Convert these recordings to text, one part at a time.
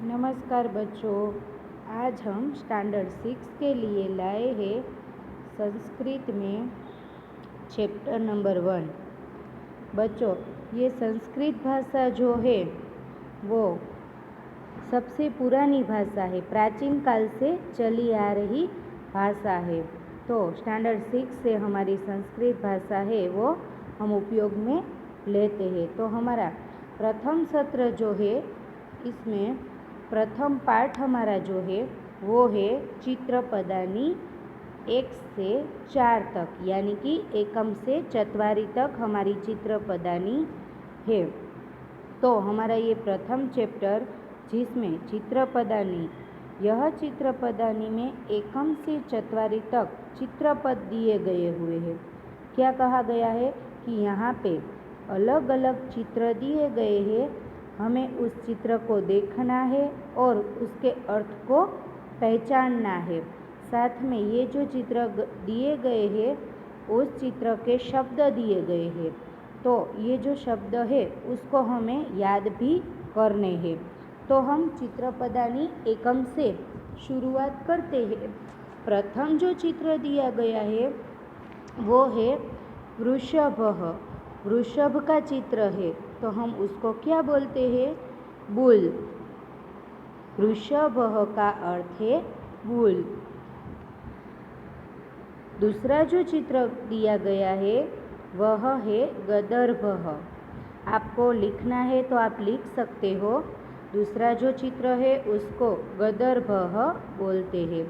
नमस्कार बच्चों, आज हम स्टैंडर्ड 6 के लिए लाए हैं संस्कृत में चैप्टर नंबर 1। बच्चों, ये संस्कृत भाषा जो है वो सबसे पुरानी भाषा है, प्राचीन काल से चली आ रही भाषा है। तो स्टैंडर्ड 6 से हमारी संस्कृत भाषा है वो हम उपयोग में लेते हैं। तो हमारा प्रथम सत्र जो है इसमें प्रथम पाठ हमारा जो है वो है चित्रपदानी 1 से 4 तक, यानी कि एकम से चत्वारी तक हमारी चित्रपदानी है। तो हमारा ये प्रथम चैप्टर जिसमें चित्रपदानी, यह चित्रपदानी में एकम से चत्वारी तक चित्रपद दिए गए हुए हैं। क्या कहा गया है कि यहाँ पे अलग अलग चित्र दिए गए हैं, हमें उस चित्र को देखना है और उसके अर्थ को पहचानना है। साथ में ये जो चित्र दिए गए हैं उस चित्र के शब्द दिए गए हैं, तो ये जो शब्द है उसको हमें याद भी करने हैं। तो हम चित्रपदानी एकम से शुरुआत करते हैं। प्रथम जो चित्र दिया गया है वो है वृषभ। वृषभ का चित्र है तो हम उसको क्या बोलते हैं? बुल। वृषभ का अर्थ है बुल। दूसरा जो चित्र दिया गया है वह है गदर्भ। आपको लिखना है तो आप लिख सकते हो। दूसरा जो चित्र है उसको गदर्भ बोलते हैं,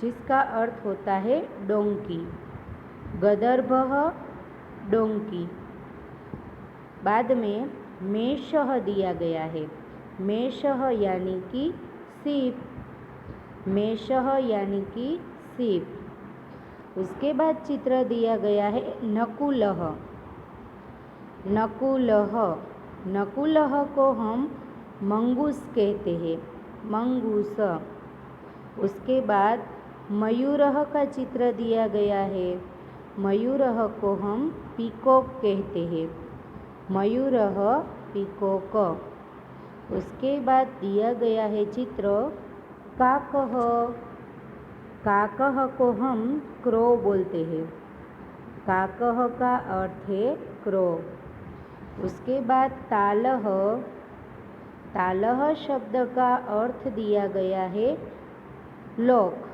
जिसका अर्थ होता है डोंकी। गदर्भ डोंकी। बाद में मेषः दिया गया है। मेषः यानी कि सीप। मेषः यानी कि सीप। उसके बाद चित्र दिया गया है नकुलः। नकुलः। नकुलः को हम मंगूस कहते हैं, मंगूस। उसके बाद मयूरः का चित्र दिया गया है। मयूरः को हम पीकॉक कहते हैं, मयूरः पीकॉक। उसके बाद दिया गया है चित्र काकः। काकः को हम क्रो बोलते हैं। काकः का अर्थ है क्रो। उसके बाद तालः। तालः शब्द का अर्थ दिया गया है लोक।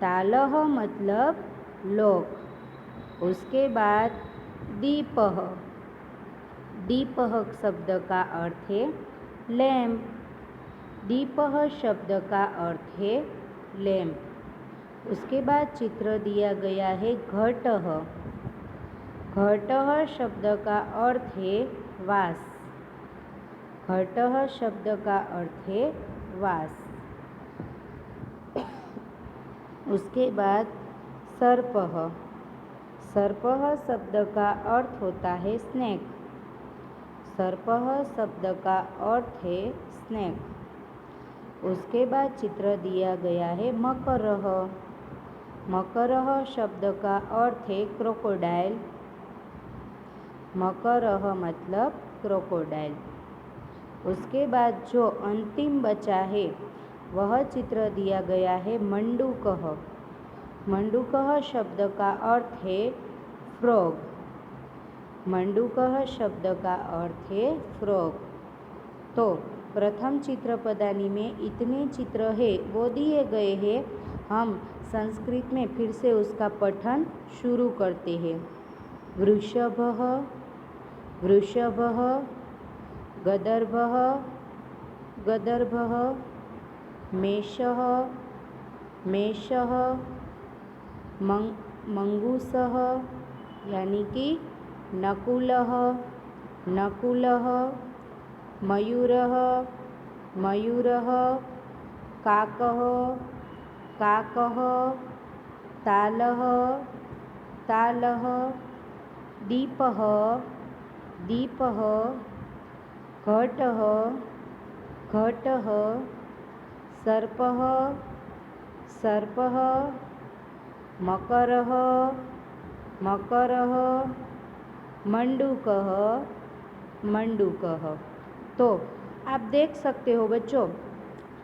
तालः मतलब लोक। उसके बाद दीपः। दीपः शब्द का अर्थ है लैम्प। दीपः शब्द का अर्थ है लैम्प। उसके बाद चित्र दिया गया है घटः। घटः शब्द का अर्थ है वास। घटः शब्द का अर्थ है वास। उसके बाद सर्पः। सर्पः शब्द का अर्थ होता है स्नेक। सर्पः शब्द का अर्थ है स्नेक। उसके बाद चित्र दिया गया है मकरः। मकरः शब्द का अर्थ है क्रोकोडाइल। मकरः मतलब क्रोकोडाइल। उसके बाद जो अंतिम बचा है वह चित्र दिया गया है मंडूकः। मंडूकः शब्द का अर्थ है फ्रॉग। मंडूकः शब्द का अर्थ है फ्रॉग। तो प्रथम चित्रपदानी में इतने चित्र है वो दिए गए हैं। हम संस्कृत में फिर से उसका पठन शुरू करते हैं। वृषभः, वृषभः, गदर्भः, गदर्भः, मेषः, मेषः, मंगूसः यानी कि नकुलः, नकुलः, मयूरः, मयूरः, काकः, काकः, तालः, तालः, दीपः, दीपः, घटः, घटः, सर्पः, सर्पः, मकरः, मकरः, मंडूकः, मंडूकः। तो आप देख सकते हो बच्चों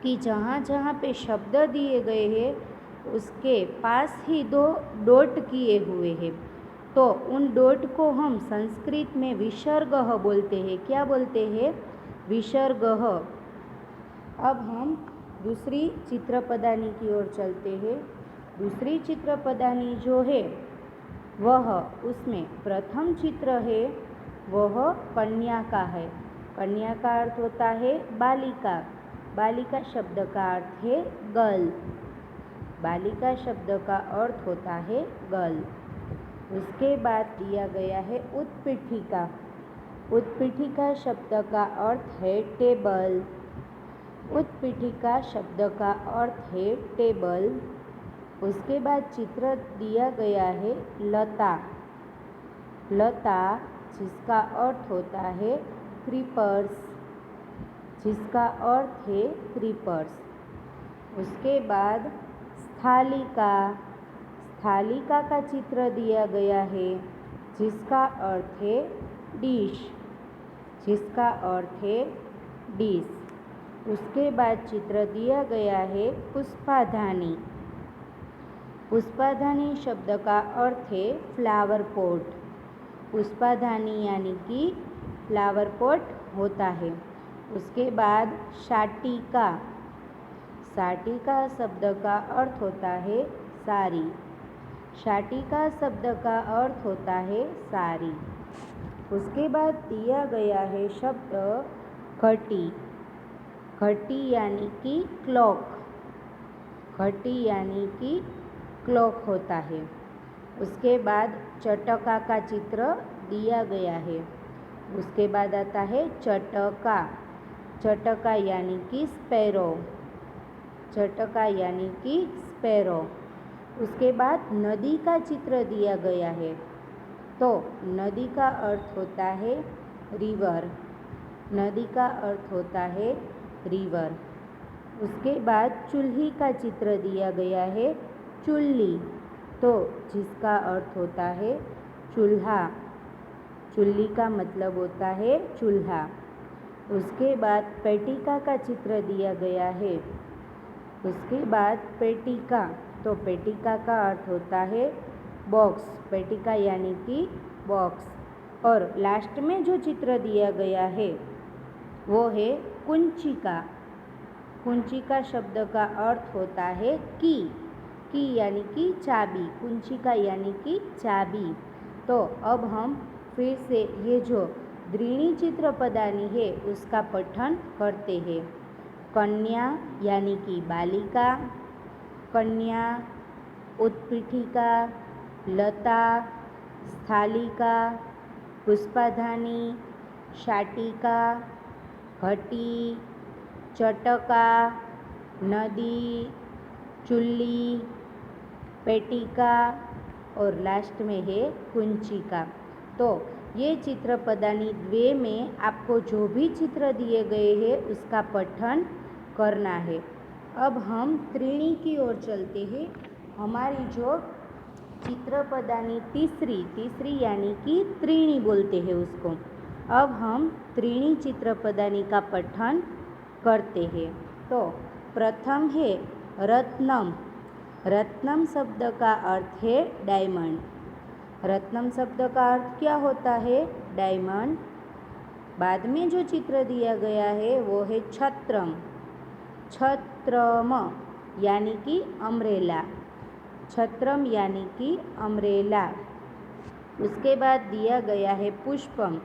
कि जहाँ जहाँ पे शब्द दिए गए हैं उसके पास ही 2 डॉट किए हुए हैं, तो उन डॉट को हम संस्कृत में विसर्गः बोलते हैं। क्या बोलते हैं? विसर्गः। अब हम दूसरी चित्रपदानी की ओर चलते हैं। दूसरी चित्रपदानी जो है वह, उसमें प्रथम चित्र है वह कन्या का है। कन्या का अर्थ होता है बालिका। बालिका शब्द का अर्थ है गर्ल। बालिका शब्द का अर्थ होता है गर्ल। उसके बाद दिया गया है उत्पीठिका। उत्पीठिका शब्द का अर्थ है टेबल। उत्पीठिका शब्द का अर्थ है टेबल। उसके बाद चित्र दिया गया है लता। लता जिसका अर्थ होता है क्रीपर्स, जिसका अर्थ है क्रीपर्स। उसके बाद स्थालिका। स्थालिका का चित्र दिया गया है जिसका अर्थ है डिश, जिसका अर्थ है डिश। उसके बाद चित्र दिया गया है पुष्पाधानी। पुष्पाधानी शब्द का अर्थ है फ्लावर पॉट। पुष्पाधानी यानी कि फ्लावर पॉट होता है। उसके बाद शाटिका। शाटिका शब्द का अर्थ होता है साड़ी। शाटिका शब्द का अर्थ होता है साड़ी। उसके बाद दिया गया है शब्द घटी। घटी यानी कि क्लॉक। घटी यानी कि क्लॉक होता है। उसके बाद चटका का चित्र दिया गया है। उसके बाद आता है चटका। चटका यानी कि स्पैरो। चटका यानी कि स्पैरो। उसके बाद नदी का चित्र दिया गया है, तो नदी का अर्थ होता है रिवर। नदी का अर्थ होता है रिवर। उसके बाद चूल्ही का चित्र दिया गया है चुल्ली, तो जिसका अर्थ होता है चूल्हा। चुल्ली का मतलब होता है चूल्हा। उसके बाद पेटिका का चित्र दिया गया है। उसके बाद पेटिका, तो पेटिका का अर्थ होता है बॉक्स। पेटिका यानी कि बॉक्स। और लास्ट में जो चित्र दिया गया है वो है कुंचिका। कुंचिका शब्द का अर्थ होता है की यानी कि चाबी। कुंचिका यानी कि चाबी। तो अब हम फिर से ये जो द्विणी चित्रपदानी है उसका पठन करते हैं। कन्या यानी कि बालिका, कन्या, उत्पीठिका, लता, स्थालिका, पुष्पाधानी, शाटिका, घटी, चटका, नदी, चुल्ली, पेटिका और लास्ट में है कुंचिका। तो ये चित्रपदानी द्वे में आपको जो भी चित्र दिए गए हैं उसका पठन करना है। अब हम त्रीणी की ओर चलते हैं। हमारी जो चित्रपदानी तीसरी यानी कि त्रीणी बोलते हैं उसको। अब हम त्रीणी चित्रपदानी का पठन करते हैं। तो प्रथम है रत्नम। रत्नम शब्द का अर्थ है डायमंड। रत्नम शब्द का अर्थ क्या होता है? डायमंड। बाद में जो चित्र दिया गया है वो है छत्रम। छत्रम यानी कि अम्ब्रेला। छत्रम यानी कि अम्ब्रेला। उसके बाद दिया गया है पुष्पम।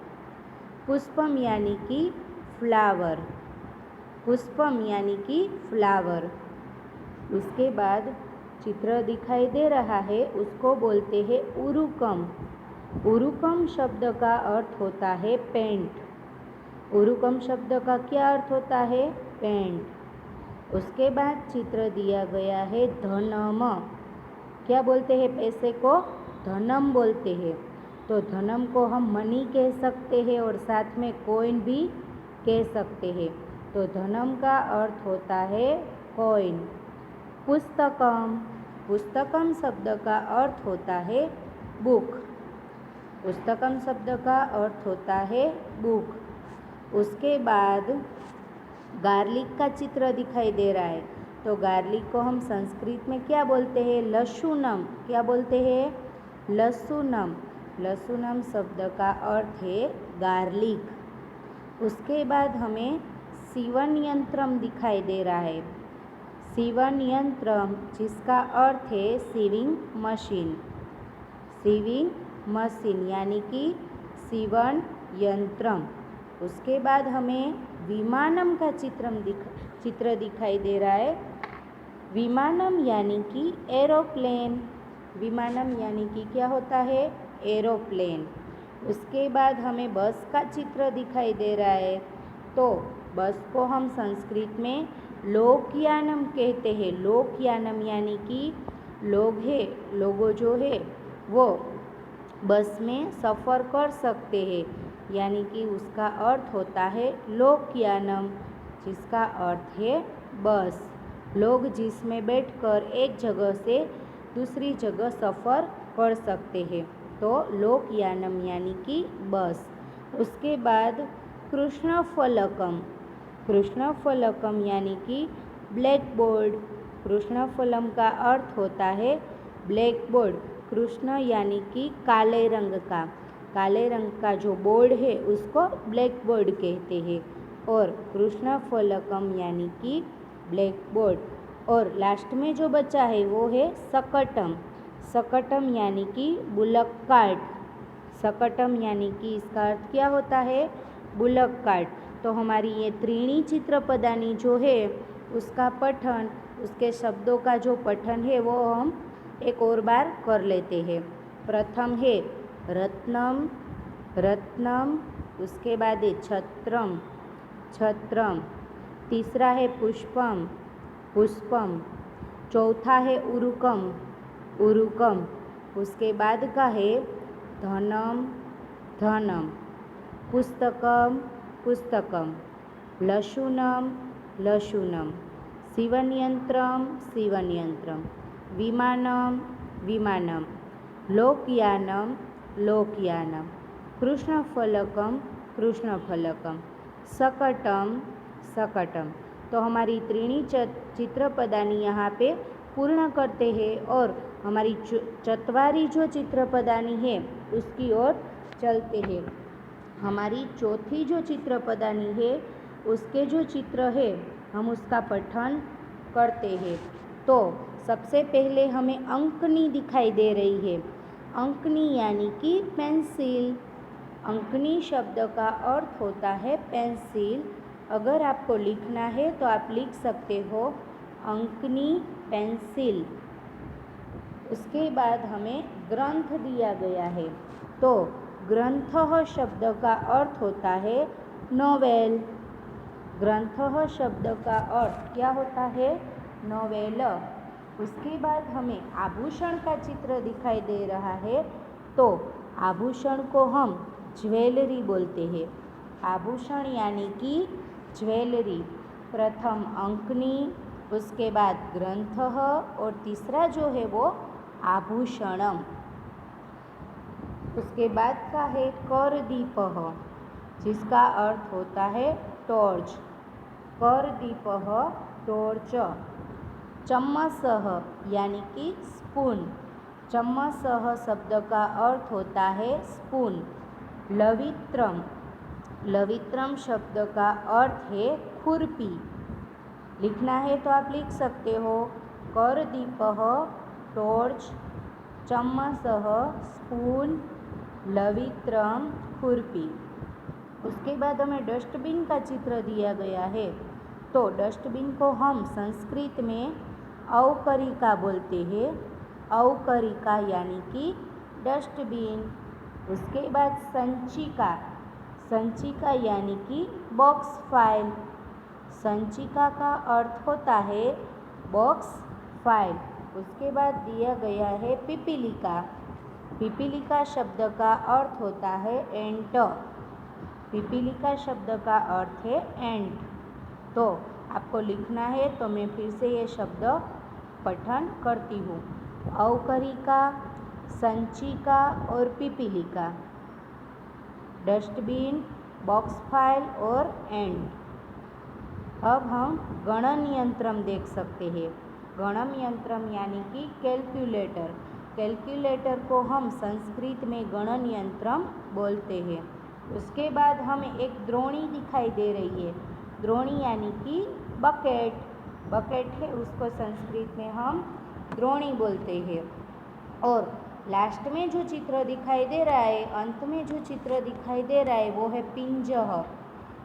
पुष्पम यानी कि फ्लावर। पुष्पम यानी कि फ्लावर। उसके बाद चित्र दिखाई दे रहा है उसको बोलते हैं उरुकम। उरुकम शब्द का अर्थ होता है पेंट। उरुकम शब्द का क्या अर्थ होता है? पेंट। उसके बाद चित्र दिया गया है धनम। क्या बोलते हैं पैसे को? धनम बोलते हैं। तो धनम को हम मनी कह सकते हैं और साथ में कॉइन भी कह सकते हैं। तो धनम का अर्थ होता है कॉइन। पुस्तकम। पुस्तकम शब्द का अर्थ होता है बुक। पुस्तकम शब्द का अर्थ होता है बुक। उसके बाद गार्लिक का चित्र दिखाई दे रहा है, तो गार्लिक को हम संस्कृत में क्या बोलते हैं? लशुनम। क्या बोलते हैं? लशुनम। लशुनम शब्द का अर्थ है गार्लिक। उसके बाद हमें सीवन यंत्रम दिखाई दे रहा है। सीवन यंत्रम जिसका अर्थ है सीविंग मशीन। सीविंग मशीन यानी कि सीवन यंत्रम। उसके बाद हमें विमानम का चित्र दिखाई दे रहा है। विमानम यानी कि एरोप्लेन। विमानम यानी कि क्या होता है? एरोप्लेन। उसके बाद हमें बस का चित्र दिखाई दे रहा है, तो बस को हम संस्कृत में लोकयानम कहते हैं। लोकयानम यानी कि लोगों जो है वो बस में सफ़र कर सकते हैं, यानी कि उसका अर्थ होता है लोकयानम, जिसका अर्थ है बस। लोग जिसमें बैठकर एक जगह से दूसरी जगह सफ़र कर सकते हैं, तो लोकयानम यानी कि बस। उसके बाद कृष्णफलकम। कृष्णफलकम यानी कि ब्लैक बोर्ड। कृष्णफलम का अर्थ होता है ब्लैक बोर्ड। कृष्ण यानी कि काले रंग का। काले रंग का जो बोर्ड है उसको ब्लैक बोर्ड कहते हैं, और कृष्णफलकम यानी कि ब्लैक बोर्ड। और लास्ट में जो बचा है वो है सकटम। सकटम यानी कि बुलक कार्ट। सकटम यानी कि इसका अर्थ क्या होता है? Bullock cart. तो हमारी ये त्रीणी चित्रपदानी जो है उसका पठन, उसके शब्दों का जो पठन है वो हम एक और बार कर लेते हैं। प्रथम है रत्नम। रत्नम। उसके बाद है छत्रम। छत्रम। तीसरा है पुष्पम। पुष्पम। चौथा है उरुकम। उरुकम। उसके बाद का है धनम। धनम। पुस्तकम। पुस्तकम। लशुनम। लशुनम। सीवनयंत्रम। सीवनयंत्रम। विमानम। विमानम। लोकयानम। लोकयानम। कृष्णफलकम। कृष्णफलकम। सकटम। सकटम। तो हमारी त्रीणी चित्रपदानी यहाँ पे पूर्ण करते हैं और हमारी चतवारी जो चित्रपदानी है उसकी ओर चलते हैं। हमारी चौथी जो चित्रपदानी है उसके जो चित्र है हम उसका पठन करते हैं। तो सबसे पहले हमें अंकनी दिखाई दे रही है। अंकनी यानी कि पेंसिल। अंकनी शब्द का अर्थ होता है पेंसिल। अगर आपको लिखना है तो आप लिख सकते हो अंकनी पेंसिल। उसके बाद हमें ग्रंथ दिया गया है, तो ग्रंथः शब्द का अर्थ होता है नोवेल। ग्रंथः शब्द का अर्थ क्या होता है? नोवेल। उसके बाद हमें आभूषण का चित्र दिखाई दे रहा है, तो आभूषण को हम ज्वेलरी बोलते हैं। आभूषण यानी कि ज्वेलरी। प्रथम अंकनी, उसके बाद ग्रंथः और तीसरा जो है वो आभूषणम। उसके बाद का है करदीपः, जिसका अर्थ होता है टॉर्च। करदीपः टॉर्च। चम्मसः यानी कि स्पून। चम्मसः शब्द का अर्थ होता है स्पून। लवित्रम। लवित्रम शब्द का अर्थ है खुरपी। लिखना है तो आप लिख सकते हो करदीपः टॉर्च, चम्मसः स्पून, लवित्रम खुरपी। उसके बाद हमें डस्टबिन का चित्र दिया गया है, तो डस्टबिन को हम संस्कृत में अवकरिका बोलते हैं। अवकरिका यानी कि डस्टबिन। उसके बाद संचिका। संचिका यानी कि बॉक्स फाइल। संचिका का अर्थ होता है बॉक्स फाइल। उसके बाद दिया गया है पिपीलिका। पिपीलिका शब्द का अर्थ होता है एंट। पिपीलिका शब्द का अर्थ है एंट। तो आपको लिखना है तो मैं फिर से ये शब्द पठन करती हूँ। अवकरिका, संचिका और पिपीलिका। डस्टबिन, बॉक्स फाइल और एंट। अब हम गणनयंत्रम देख सकते हैं। गणनयंत्रम यानी कि कैलकुलेटर। कैलकुलेटर को हम संस्कृत में गणनयंत्रम बोलते हैं। उसके बाद हमें एक द्रोणी दिखाई दे रही है। द्रोणी यानी कि बकेट। बकेट है, उसको संस्कृत में हम द्रोणी बोलते हैं। और लास्ट में जो चित्र दिखाई दे रहा है, अंत में जो चित्र दिखाई दे रहा है वो है पिंजः।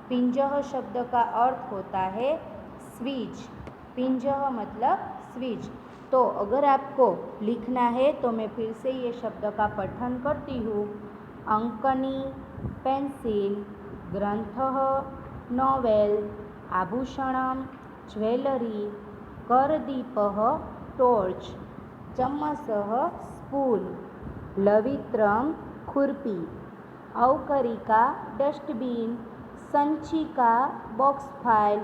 पिंजः शब्द का अर्थ होता है स्विच। पिंजः मतलब स्विच। तो अगर आपको लिखना है तो मैं फिर से ये शब्द का पठन करती हूँ। अंकनी, पेंसिल, ग्रंथः, नोवेल, आभूषणम, ज्वेलरी, करदीपः, टॉर्च, चम्मसः, स्पून, लवित्रम, खुरपी, अवकरिका, डस्टबिन, संचिका, बॉक्स फाइल,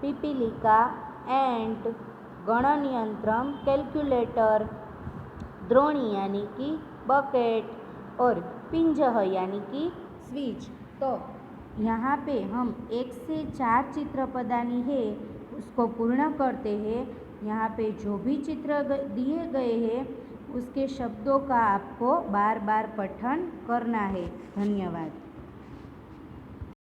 पिपीलिका, एंट, गणनयंत्रम, कैलकुलेटर, द्रोणी यानी कि बकेट और पिंजः यानी कि स्विच। तो यहाँ पे हम 1 से 4 चित्र पदानी है उसको पूर्ण करते हैं। यहाँ पे जो भी चित्र दिए गए हैं उसके शब्दों का आपको बार बार पठन करना है। धन्यवाद।